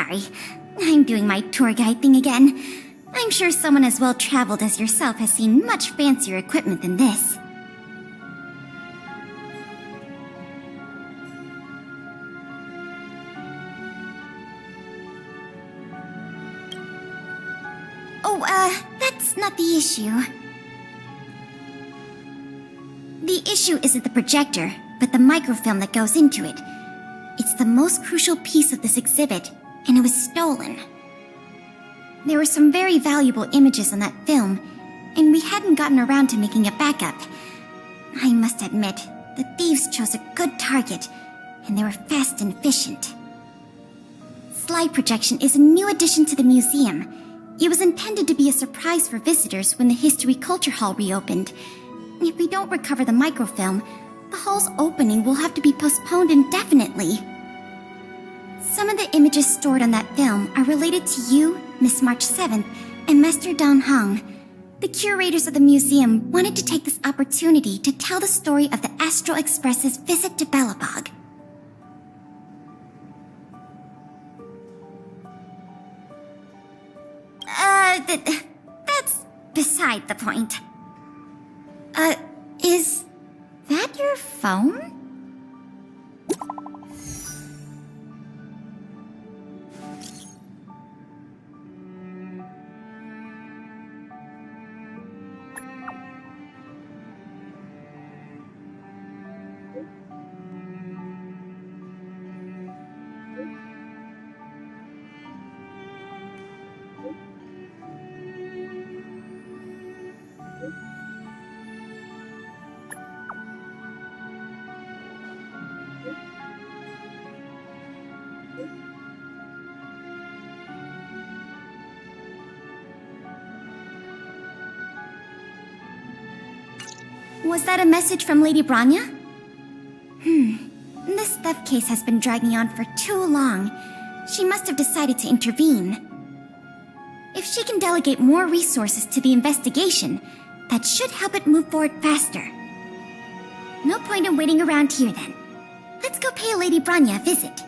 sorry. I'm doing my tour guide thing again. I'm sure someone as well-traveled as yourself has seen much fancier equipment than this. Oh, that's not the issue. The issue isn't the projector, but the microfilm that goes into it. It's the most crucial piece of this exhibit, and it was stolen. There were some very valuable images on that film, and we hadn't gotten around to making a backup. I must admit, the thieves chose a good target, and they were fast and efficient. Slide projection is a new addition to the museum. It was intended to be a surprise for visitors when the History Culture Hall reopened. If we don't recover the microfilm, the hall's opening will have to be postponed indefinitely. Some of the images stored on that film are related to you, Miss March 7th, and Master Dan Heng. The curators of the museum wanted to take this opportunity to tell the story of the Astral Express's visit to Belobog. That's beside the point. Is that your phone? Was that a message from Lady Bronya? This theft case has been dragging on for too long. She must have decided to intervene. If she can delegate more resources to the investigation, that should help it move forward faster. No point in waiting around here then. Let's go pay Lady Bronya a visit.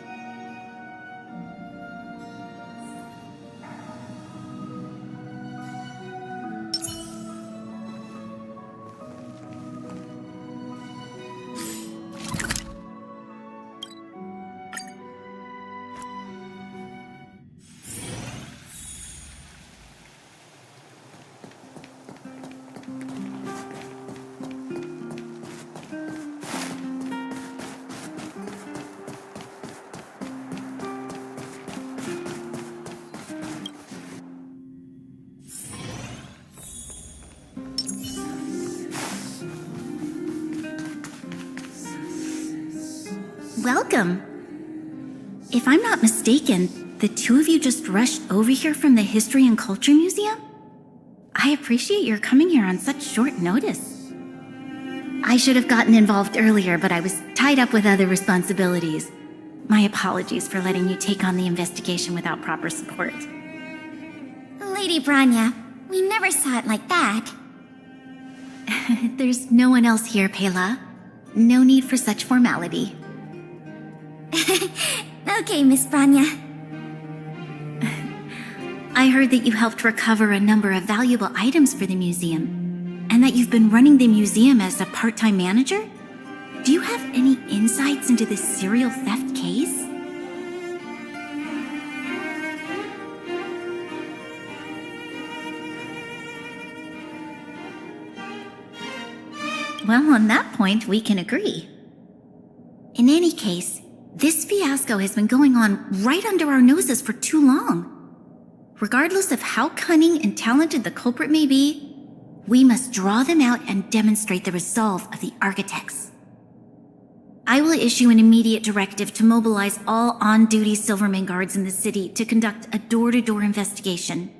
Welcome. If I'm not mistaken, the two of you just rushed over here from the History and Culture Museum? I appreciate your coming here on such short notice. I should have gotten involved earlier, but I was tied up with other responsibilities. My apologies for letting you take on the investigation without proper support. Lady Bronya, we never saw it like that. There's no one else here, Pela. No need for such formality. Okay, Miss Bronya. I heard that you helped recover a number of valuable items for the museum, and that you've been running the museum as a part-time manager? Do you have any insights into this serial theft case? Well, on that point, we can agree. In any case, this fiasco has been going on right under our noses for too long. Regardless of how cunning and talented the culprit may be, we must draw them out and demonstrate the resolve of the architects. I will issue an immediate directive to mobilize all on-duty Silverman guards in the city to conduct a door-to-door investigation.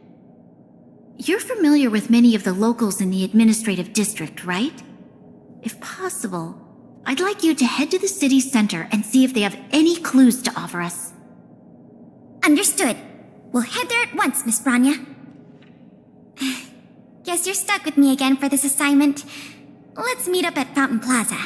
You're familiar with many of the locals in the administrative district, right? If possible, I'd like you to head to the city center and see if they have any clues to offer us. Understood. We'll head there at once, Miss Bronya. Guess you're stuck with me again for this assignment. Let's meet up at Fountain Plaza.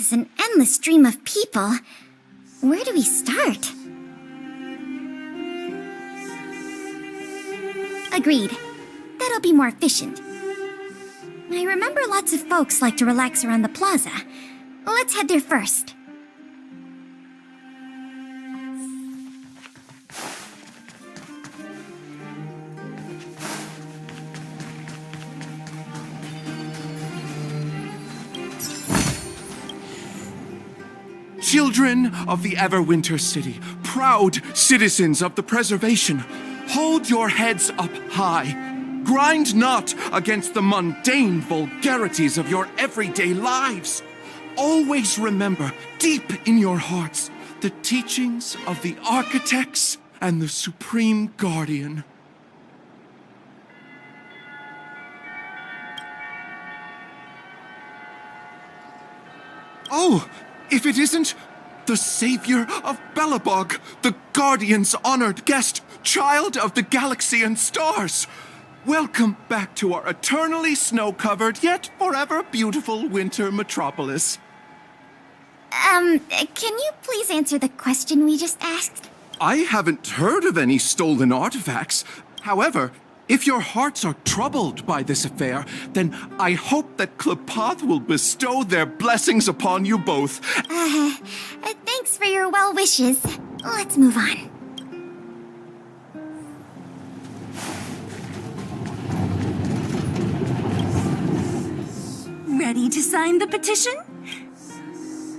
is an endless stream of people. Where do we start? Agreed. That'll be more efficient. I remember lots of folks like to relax around the plaza. Let's head there first. Children of the Everwinter City, proud citizens of the preservation, hold your heads up high. Grind not against the mundane vulgarities of your everyday lives. Always remember, deep in your hearts, the teachings of the architects and the Supreme Guardian. Oh, if it isn't the savior of Belobog, the Guardian's honored guest, child of the galaxy and stars. Welcome back to our eternally snow-covered, yet forever beautiful winter metropolis. Can you please answer the question we just asked? I haven't heard of any stolen artifacts. However, if your hearts are troubled by this affair, then I hope that Klepoth will bestow their blessings upon you both. Thanks for your well wishes. Let's move on. Ready to sign the petition?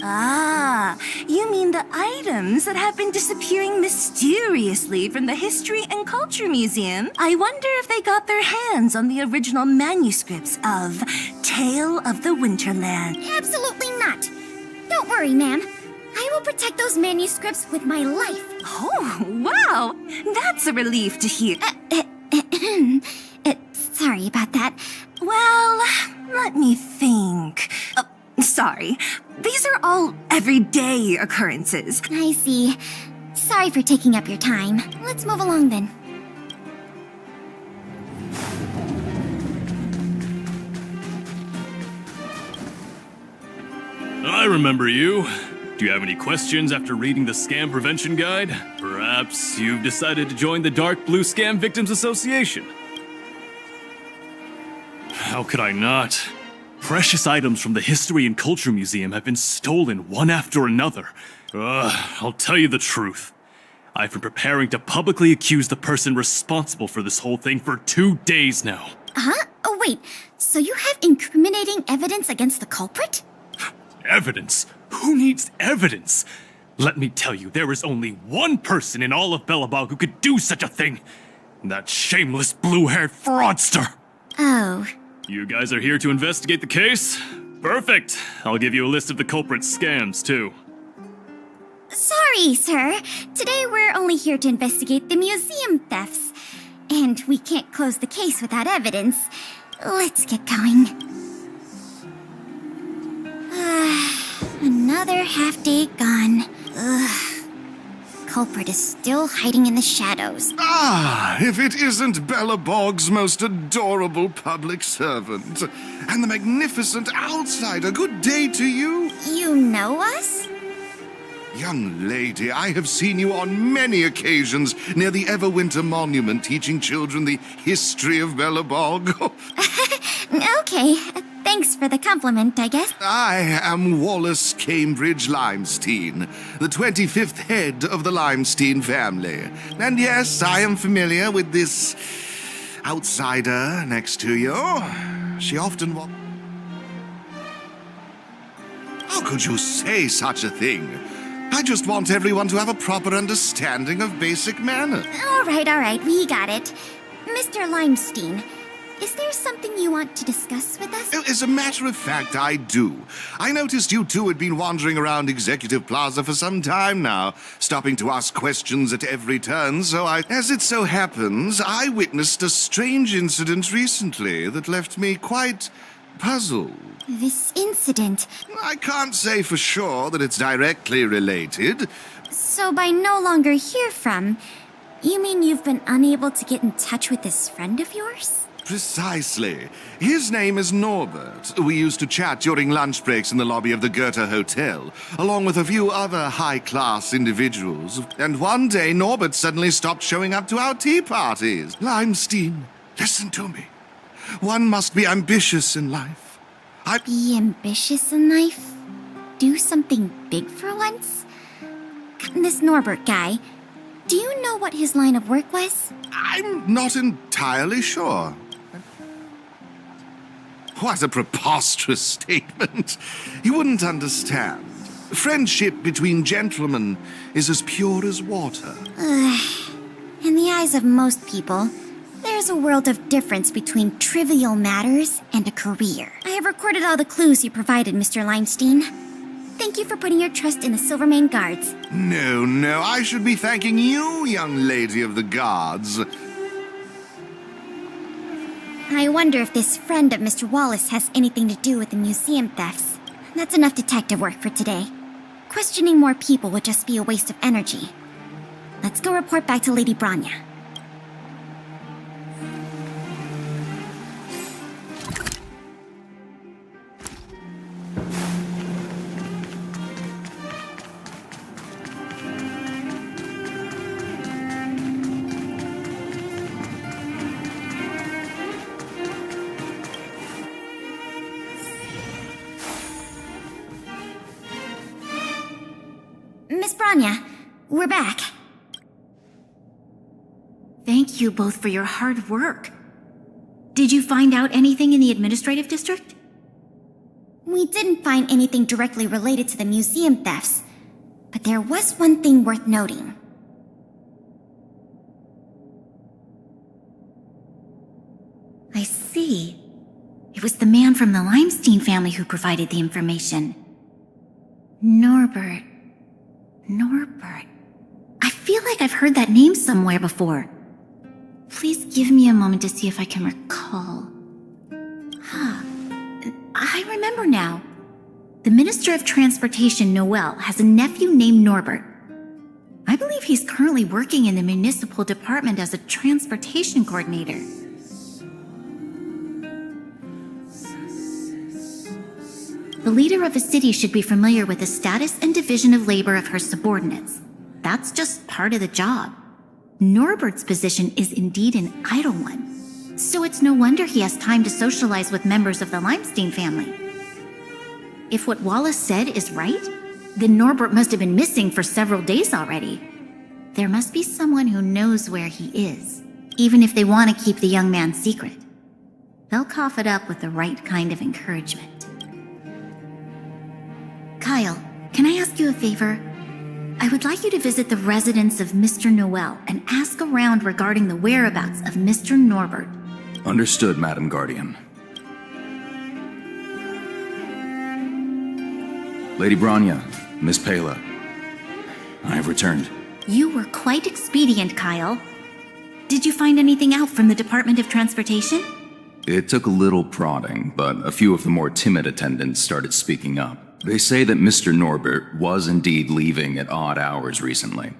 Ah, you mean the items that have been disappearing mysteriously from the History and Culture Museum? I wonder if they got their hands on the original manuscripts of Tale of the Winterland. Absolutely not. Don't worry, ma'am. I will protect those manuscripts with my life. Oh, wow! That's a relief to hear. Sorry about that. Well, let me think. Sorry. These are all everyday occurrences. I see. Sorry for taking up your time. Let's move along then. I remember you. Do you have any questions after reading the Scam Prevention Guide? Perhaps you've decided to join the Dark Blue Scam Victims Association. How could I not? Precious items from the History and Culture Museum have been stolen one after another. I'll tell you the truth. I've been preparing to publicly accuse the person responsible for this whole thing for 2 days now. Huh? Oh, wait. So you have incriminating evidence against the culprit? Evidence? Who needs evidence? Let me tell you, there is only one person in all of Belobog who could do such a thing. That shameless blue-haired fraudster. Oh. You guys are here to investigate the case? Perfect. I'll give you a list of the culprit's scams, too. Sorry, sir. Today we're only here to investigate the museum thefts. And we can't close the case without evidence. Let's get going. Another half day gone. Ugh. Culprit is still hiding in the shadows. Ah, if it isn't Belobog's most adorable public servant. And the magnificent outsider. Good day to you. You know us? Young lady, I have seen you on many occasions near the Everwinter Monument teaching children the history of Belobog. Okay, thanks for the compliment, I guess. I am Wallace Cambridge Limestein, the 25th head of the Limestein family. And yes, I am familiar with this outsider next to you. She often How could you say such a thing? I just want everyone to have a proper understanding of basic manners. All right, we got it. Mr. Limestein, is there something you want to discuss with us? As a matter of fact, I do. I noticed you two had been wandering around Executive Plaza for some time now, stopping to ask questions at every turn, so as it so happens, I witnessed a strange incident recently that left me quite puzzled. This incident. I can't say for sure that it's directly related. So by no longer hear from, you mean you've been unable to get in touch with this friend of yours? Precisely. His name is Norbert. We used to chat during lunch breaks in the lobby of the Goethe Hotel, along with a few other high-class individuals. And one day, Norbert suddenly stopped showing up to our tea parties. Limestein, listen to me. One must be ambitious in life. Be ambitious in life? Do something big for once? This Norbert guy, do you know what his line of work was? I'm not entirely sure. What a preposterous statement. You wouldn't understand. Friendship between gentlemen is as pure as water. In the eyes of most people, there's a world of difference between trivial matters and a career. I have recorded all the clues you provided, Mr. Limestein. Thank you for putting your trust in the Silvermane Guards. No, I should be thanking you, young lady of the Guards. I wonder if this friend of Mr. Wallace has anything to do with the museum thefts. That's enough detective work for today. Questioning more people would just be a waste of energy. Let's go report back to Lady Branya. Miss Branya, we're back. Thank you both for your hard work. Did you find out anything in the administrative district? We didn't find anything directly related to the museum thefts, but there was one thing worth noting. I see. It was the man from the Limestein family who provided the information. Norbert. I feel like I've heard that name somewhere before. Please give me a moment to see if I can recall. I remember now. The Minister of Transportation, Noel, has a nephew named Norbert. I believe he's currently working in the municipal department as a transportation coordinator. The leader of a city should be familiar with the status and division of labor of her subordinates. That's just part of the job. Norbert's position is indeed an idle one, so it's no wonder he has time to socialize with members of the Limestein family. If what Wallace said is right, then Norbert must have been missing for several days already. There must be someone who knows where he is, even if they want to keep the young man secret. They'll cough it up with the right kind of encouragement. Kyle, can I ask you a favor? I would like you to visit the residence of Mr. Noel and ask around regarding the whereabouts of Mr. Norbert. Understood, Madam Guardian. Lady Branya, Miss Pela, I have returned. You were quite expedient, Kyle. Did you find anything out from the Department of Transportation? It took a little prodding, but a few of the more timid attendants started speaking up. They say that Mr. Norbert was indeed leaving at odd hours recently.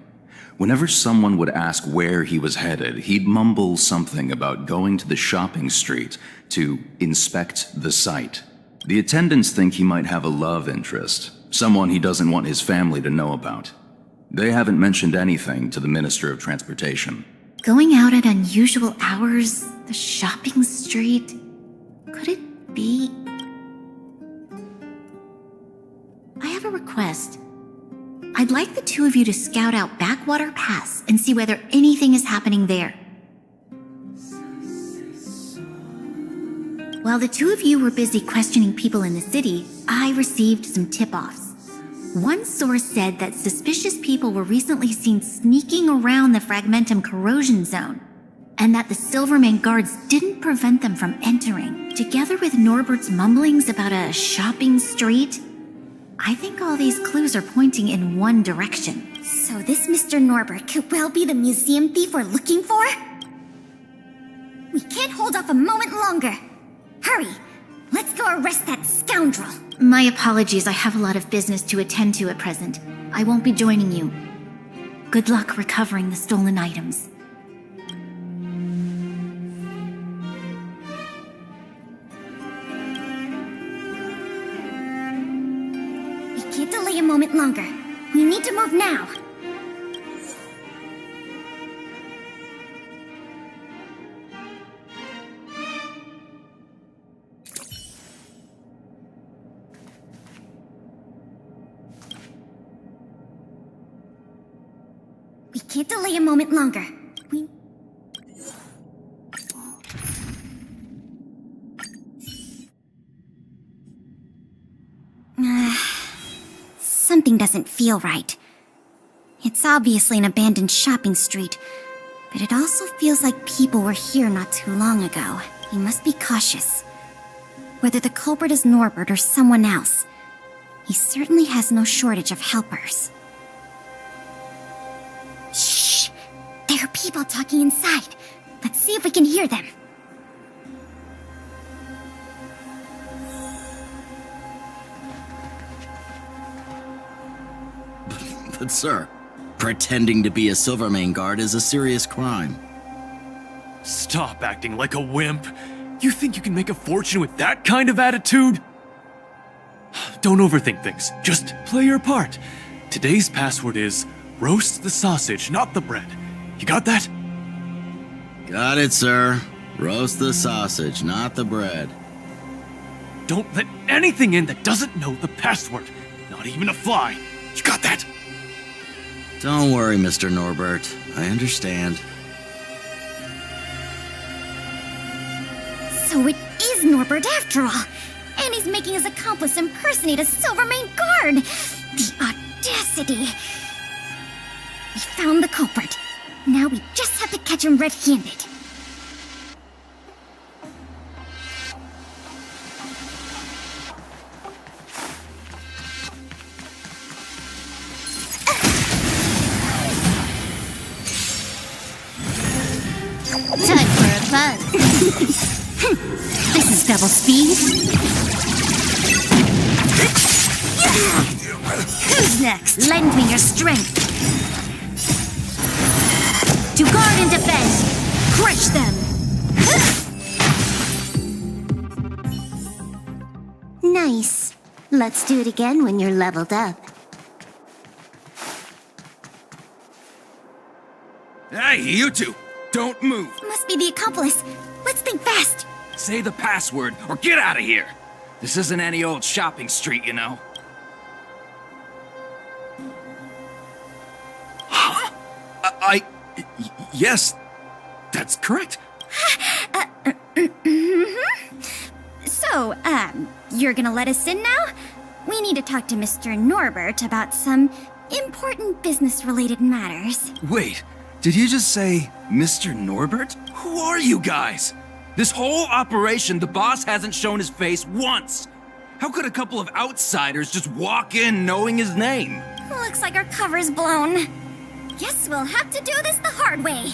Whenever someone would ask where he was headed, he'd mumble something about going to the shopping street to inspect the site. The attendants think he might have a love interest, someone he doesn't want his family to know about. They haven't mentioned anything to the Minister of Transportation. Going out at unusual hours, the shopping street, could it be? I have a request. I'd like the two of you to scout out Backwater Pass and see whether anything is happening there. While the two of you were busy questioning people in the city, I received some tip-offs. One source said that suspicious people were recently seen sneaking around the Fragmentum corrosion zone, and that the Silvermane Guards didn't prevent them from entering. Together with Norbert's mumblings about a shopping street, I think all these clues are pointing in one direction. So this Mr. Norbert could well be the museum thief we're looking for? We can't hold off a moment longer. Hurry! Let's go arrest that scoundrel! My apologies, I have a lot of business to attend to at present. I won't be joining you. Good luck recovering the stolen items. moment longer. We need to move now. We can't delay a moment longer. Something doesn't feel right. It's obviously an abandoned shopping street, but it also feels like people were here not too long ago. We must be cautious. Whether the culprit is Norbert or someone else, he certainly has no shortage of helpers. Shh! There are people talking inside. Let's see if we can hear them. But sir, pretending to be a Silvermane guard is a serious crime. Stop acting like a wimp. You think you can make a fortune with that kind of attitude? Don't overthink things. Just play your part. Today's password is roast the sausage, not the bread. You got that? Got it, sir. Roast the sausage, not the bread. Don't let anything in that doesn't know the password. Not even a fly. You got that? Don't worry, Mr. Norbert. I understand. So it is Norbert after all. And he's making his accomplice impersonate a Silvermane guard. The audacity. We found the culprit. Now we just have to catch him red-handed. Time for a buzz. This is double speed. Who's next? Lend me your strength. To guard and defend. Crush them. Nice. Let's do it again when you're leveled up. Hey, you two! Don't move! Must be the accomplice. Let's think fast. Say the password or get out of here! This isn't any old shopping street, you know. Huh? Yes, that's correct. So, you're gonna let us in now? We need to talk to Mr. Norbert about some important business-related matters. Wait, did you just say Mr. Norbert? Who are you guys? This whole operation, the boss hasn't shown his face once. How could a couple of outsiders just walk in knowing his name? Looks like our cover's blown. Guess we'll have to do this the hard way.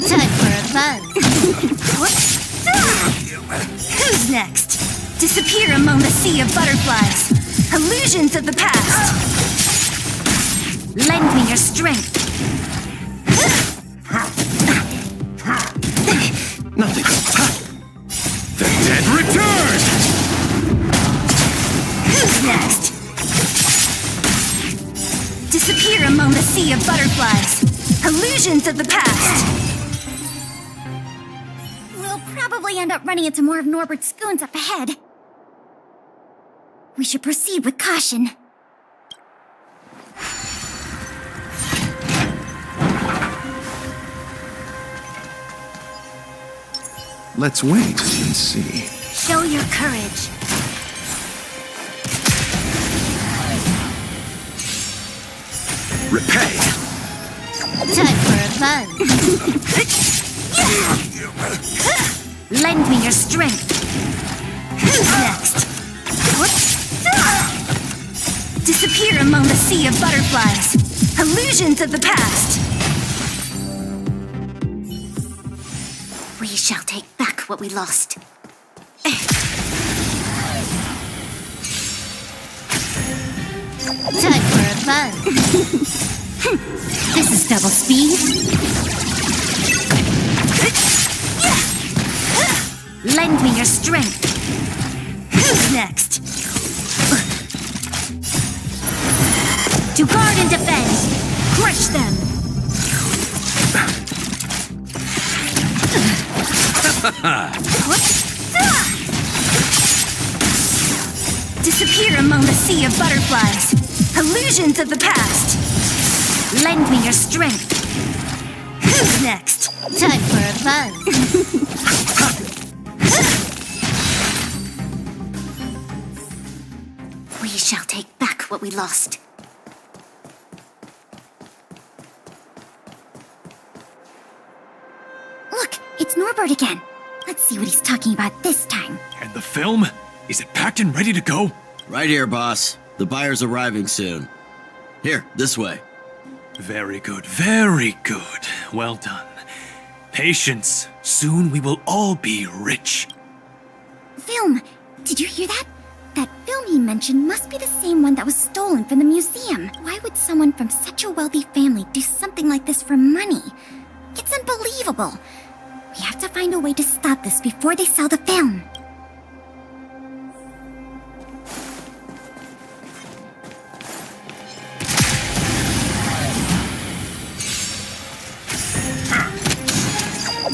Time for a buzz. Who's next? Disappear among the sea of butterflies. Illusions of the past. Lend me your strength. Nothing. The dead return! Who's next? Disappear among the sea of butterflies. Illusions of the past. We'll probably end up running into more of Norbert's goons up ahead. We should proceed with caution. Let's wait and see. Show your courage. Repay! Time for a buzz. Lend me your strength. Who's next? Disappear among the sea of butterflies. Illusions of the past. We shall take back what we lost. Time for a buzz. This is double speed. Lend me your strength. Who's next? To guard and defend. Crush them. Disappear among the sea of butterflies. Illusions of the past. Lend me your strength. Who's next? Time for a buzz. We shall take back what we lost. Look, it's Norbert again. Let's see what he's talking about this time. And the film? Is it packed and ready to go? Right here, boss. The buyer's arriving soon. Here, this way. Very good, very good. Well done. Patience. Soon we will all be rich. Film! Did you hear that? That film he mentioned must be the same one that was stolen from the museum. Why would someone from such a wealthy family do something like this for money? It's unbelievable. We have to find a way to stop this before they sell the film.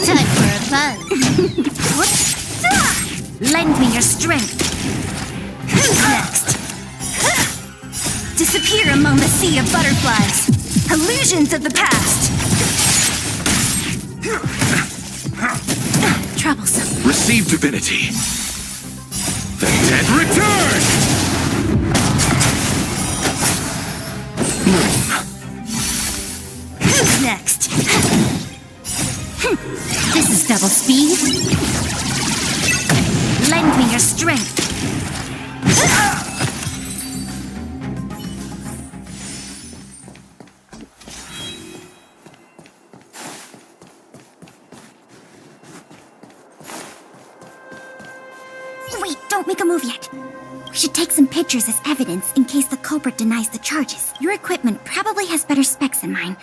Time for a buzz. Lend me your strength. Who's next? Disappear among the sea of butterflies. Illusions of the past. Troublesome. Receive divinity. The dead return! Who's next? This is double speed. Lend me your strength. Wait, don't make a move yet. We should take some pictures as evidence in case the culprit denies the charges. Your equipment probably has better specs than mine.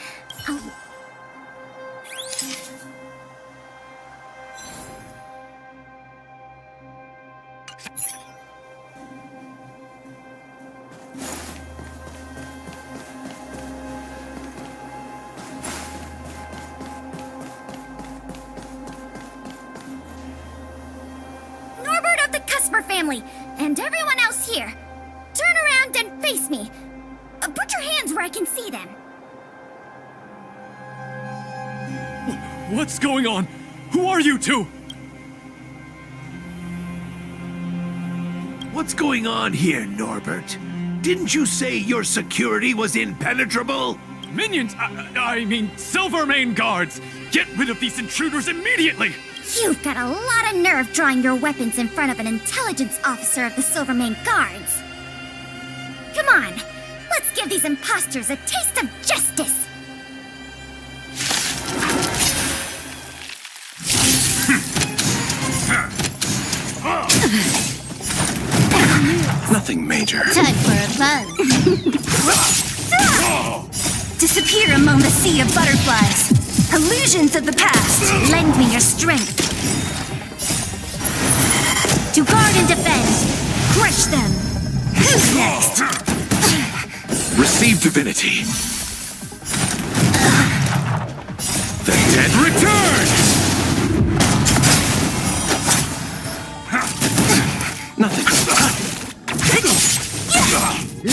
Norbert of the Cusper family, and everyone else here, turn around and face me. Put your hands where I can see them. What's going on? Who are you two? What's going on here, Norbert? Didn't you say your security was impenetrable? Minions! I mean, Silvermane guards! Get rid of these intruders immediately! You've got a lot of nerve drawing your weapons in front of an intelligence officer of the Silvermane Guards. Come on, let's give these imposters a taste of justice. Nothing major. Time for a buzz. Disappear among the sea of butterflies. Illusions of the past. Lend me your strength. To guard and defend. Crush them. Who's next? Receive divinity. The dead return! Nothing.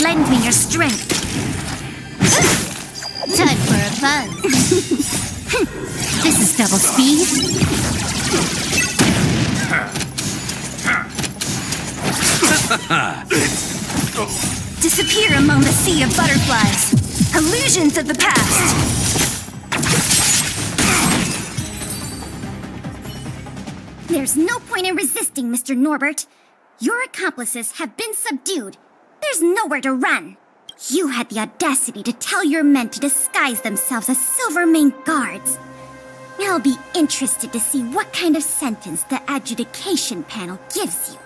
Lend me your strength. Time for a buzz. This is double speed. Disappear among the sea of butterflies. Illusions of the past. There's no point in resisting, Mr. Norbert. Your accomplices have been subdued. There's nowhere to run. You had the audacity to tell your men to disguise themselves as Silvermane guards. I'll be interested to see what kind of sentence the adjudication panel gives you.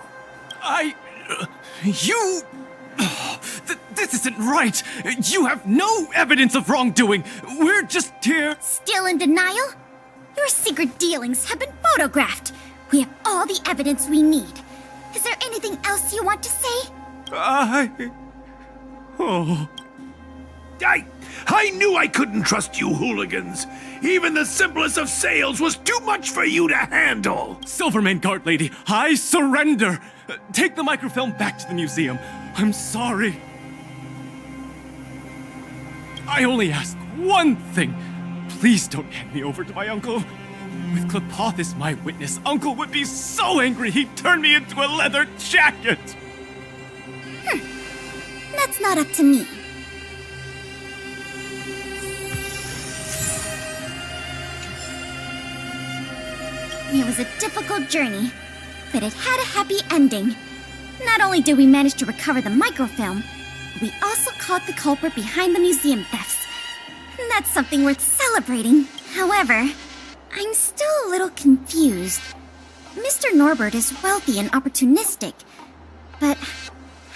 This isn't right! You have no evidence of wrongdoing! We're just here... Still in denial? Your secret dealings have been photographed. We have all the evidence we need. Is there anything else you want to say? I knew I couldn't trust you hooligans. Even the simplest of sales was too much for you to handle. Silvermane Guard Lady, I surrender! Take the microfilm back to the museum. I'm sorry. I only ask one thing. Please don't hand me over to my uncle. With Klepoth as my witness, Uncle would be so angry he'd turn me into a leather jacket! That's not up to me. It was a difficult journey, but it had a happy ending. Not only did we manage to recover the microfilm, we also caught the culprit behind the museum thefts. That's something worth celebrating. However, I'm still a little confused. Mr. Norbert is wealthy and opportunistic, but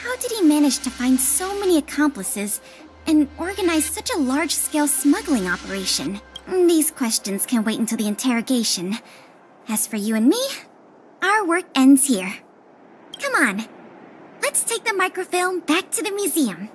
how did he manage to find so many accomplices and organize such a large-scale smuggling operation? These questions can wait until the interrogation. As for you and me, our work ends here. Come on, let's take the microfilm back to the museum.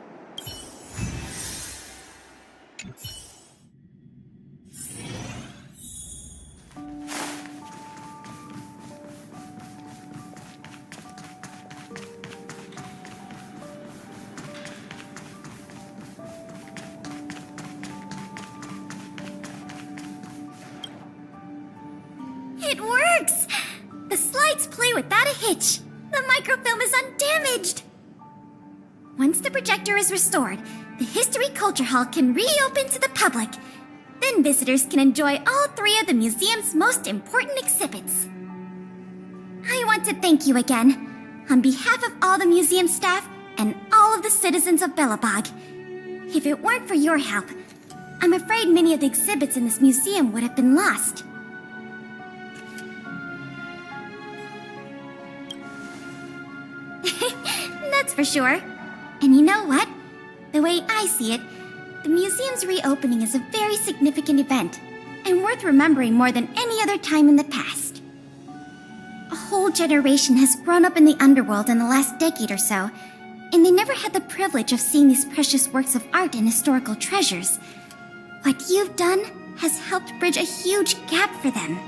It works! The slides play without a hitch. The microfilm is undamaged. Once the projector is restored, the History Culture Hall can reopen to the public. Then visitors can enjoy all three of the museum's most important exhibits. I want to thank you again, on behalf of all the museum staff and all of the citizens of Belobog. If it weren't for your help, I'm afraid many of the exhibits in this museum would have been lost. That's for sure. And you know what? The way I see it, the museum's reopening is a very significant event, and worth remembering more than any other time in the past. A whole generation has grown up in the underworld in the last decade or so, and they never had the privilege of seeing these precious works of art and historical treasures. What you've done has helped bridge a huge gap for them.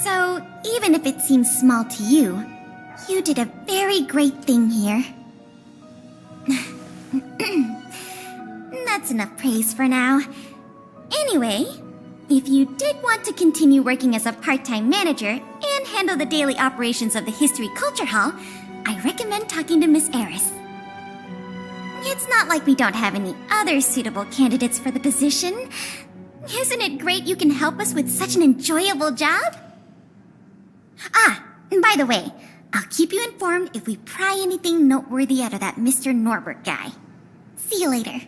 So, even if it seems small to you, you did a very great thing here. That's enough praise for now. Anyway, if you did want to continue working as a part-time manager and handle the daily operations of the History Culture Hall, I recommend talking to Miss Eris. It's not like we don't have any other suitable candidates for the position. Isn't it great you can help us with such an enjoyable job? Ah, and by the way, I'll keep you informed if we pry anything noteworthy out of that Mr. Norbert guy. See you later.